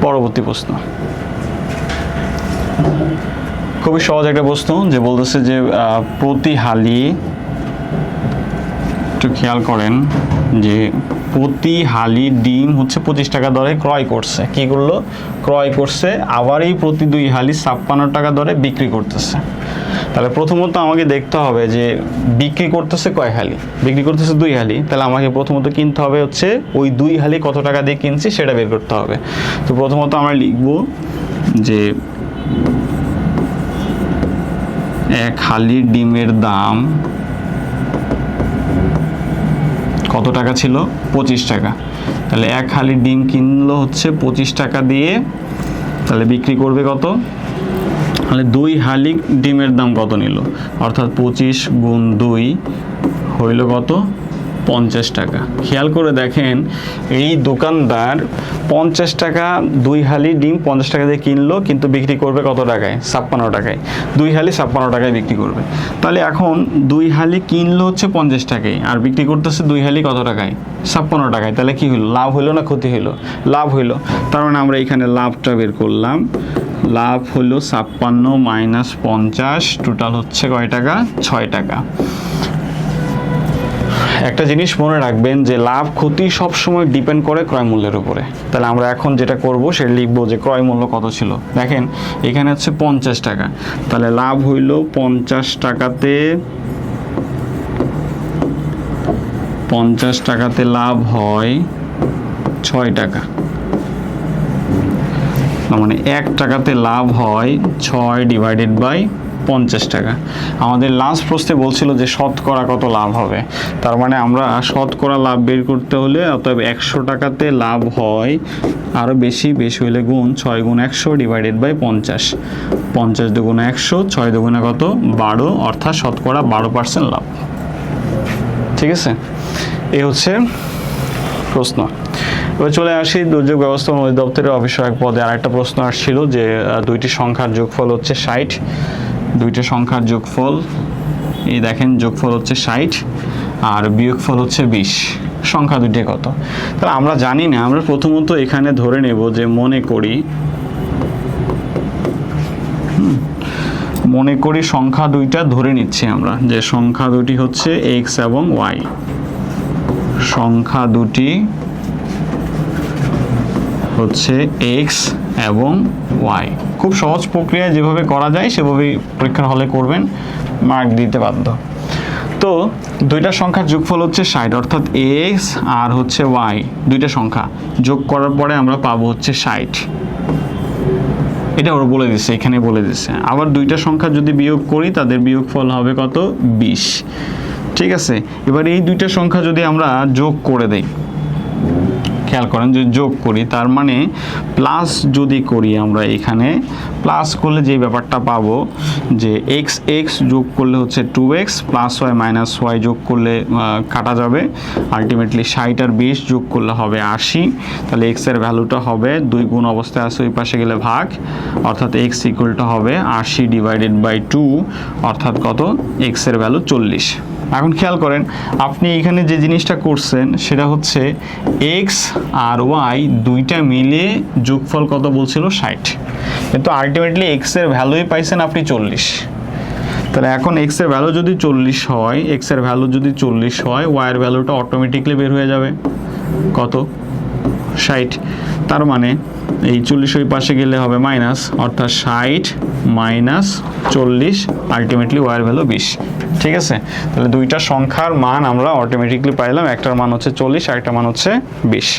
পরবর্তী প্রশ্ন খুবই সহজ একটা প্রশ্ন, যে বলতেছে যে প্রতি হালি, একটু খেয়াল করেন, যে প্রতি হালি ডিম হচ্ছে 25 টাকা দরে ক্রয় করছে। কি করলো? ক্রয় করছে। আবার এই প্রতি 2 হালি 56 টাকা দরে বিক্রি করতেছে। তাহলে প্রথমত আমাকে দেখতে হবে যে বিক্রি করতেছে কয় হালি। বিক্রি করতেছে 2 হালি, তাহলে আমাকে প্রথমত কিনতে হবে হচ্ছে ওই 2 হালি কত টাকা দিয়ে কিনছি সেটা বের করতে হবে। তো প্রথমত আমরা লিখব যে 1 হালি ডিমের দাম কত টাকা ছিল? 25 টাকা। তাহলে 1 হালি ডিম কিনলো হচ্ছে 25 টাকা দিয়ে, তাহলে বিক্রি করবে কত? তাহলে 2 হালি ডিমের দাম কত নিল? অর্থাৎ 25 গুণ 2 হইল কত? 50 টাকা। খেয়াল করে দেখেন, এই দোকানদার 50 টাকা 2 হালি ডিম 50 টাকা দিয়ে কিনলো, কিন্তু বিক্রি করবে কত টাকায়? 56 টাকায়। 2 হালি 56 টাকায় বিক্রি করবে। তাহলে এখন 2 হালি কিনলো হচ্ছে 50 টাকায়, আর বিক্রি করতেছে 2 হালি কত টাকায়? 56 টাকায়। তাহলে কি হলো? লাভ হইলো না ক্ষতি হইলো? লাভ হইলো। তার মানে আমরা এখানে লাভটা বের করলাম। লাভ হলো 56 মাইনাস 50, টোটাল হচ্ছে কয় টাকা? 6 টাকা। একটা জিনিস মনে রাখবেন যে লাভ ক্ষতি সবসময় ডিপেন্ড করে ক্রয় মূল্যের উপরে। তাহলে আমরা এখন যেটা করব সেটা লিখবো যে ক্রয় মূল্য কত ছিল। দেখেন এখানে হচ্ছে 50 টাকা, তাহলে লাভ হইল 50 টাকাতে লাভ হয় 6 টাকা। মানে 1 টাকাতে লাভ হয় 6 ডিভাইডেড বাই 50 টাকা। আমাদের লাস্ট প্রশ্নে বলছিল যে শতকরা কত লাভ হবে, তার মানে আমরা শতকরা লাভ বের করতে হলে অতএব 100 টাকাতে লাভ হয় আরও বেশি হলে গুণ 6 গুণ 100 ডিভাইডেড বাই 50। 50 দুগুণে 100, 6 দুগুণে কত? 12, অর্থাৎ শতকরা 12% লাভ। ঠিক আছে, এই হচ্ছে প্রশ্ন। এবার চলে আসি দুর্যোগ ব্যবস্থাপনা অধিদপ্তরের অফিসসহায়ক পদে আরেকটা প্রশ্ন আসছিল যে 2টি সংখ্যার যোগফল হচ্ছে 60। 2টি সংখ্যার যোগফল, এই দেখেন যোগফল হচ্ছে 60 আর বিয়োগফল হচ্ছে 20। সংখ্যা দুটি কত? তাহলে আমরা জানি না, আমরা প্রথমত এখানে ধরে নেব যে মনে করি সংখ্যা দুইটা ধরে নিচ্ছি আমরা, যে সংখ্যা দুটি হচ্ছে x এবং y। সংখ্যা দুটি হচ্ছে x এবং y। খুব সহজ প্রক্রিয়া, যেভাবে করা যায় সেভাবেই পরীক্ষার হলে করবেন, মার্ক দিতে বাধ্য। তো 2টা সংখ্যার যোগফল হচ্ছে 60, অর্থাৎ x আর হচ্ছে y, 2টা সংখ্যা যোগ করার পরে আমরা পাবো হচ্ছে 60। এটা ওরা বলে দিচ্ছে, এখানে বলে দিচ্ছে। আবার 2টা সংখ্যা যদি বিয়োগ করি তাদের বিয়োগফল হবে কত? 20। ঠিক আছে, এবার এই 2টা সংখ্যা যদি আমরা যোগ করে দেই, খেয়াল করেন যে যোগ করি, তার মানে প্লাস যদি করি আমরা, এখানে প্লাস করলে যে ব্যাপারটা পাবো যে x যোগ করলে হচ্ছে 2x plus y minus y যোগ করলে কাটা যাবে, আলটিমেটলি 60 আর 20 যোগ করলে হবে 80। তাহলে x এর ভ্যালুটা হবে 2 গুণ অবস্থায় আছে, ওই পাশে গেলে ভাগ, অর্থাৎ x ইকুয়ালটা হবে 80 ডিভাইডেড বাই 2, অর্থাৎ কত? x এর ভ্যালু 40। এখন খেয়াল করেন, আপনি এখানে যে জিনিসটা করছেন সেটা হচ্ছে x আর y দুইটা মিলে যোগফল কত বলছিল? 60, কিন্তু আলটিমেটলি x এর ভ্যালুই পাইছেন আপনি 40। তাহলে এখন x এর ভ্যালু যদি 40 হয়, y এর ভ্যালুটা অটোমেটিকলি বের হয়ে যাবে কত? 60। তার মানে এই 40 ওই পাশে গেলে হবে মাইনাস, অর্থাৎ 60 মাইনাস 40, আলটিমেটলি y এর ভ্যালু 20। ঠিক আছে, তাহলে 2টা সংখ্যার মান আমরা অটোমেটিকলি পাইলাম, একটার মান হচ্ছে 40 আর একটা মান হচ্ছে 20।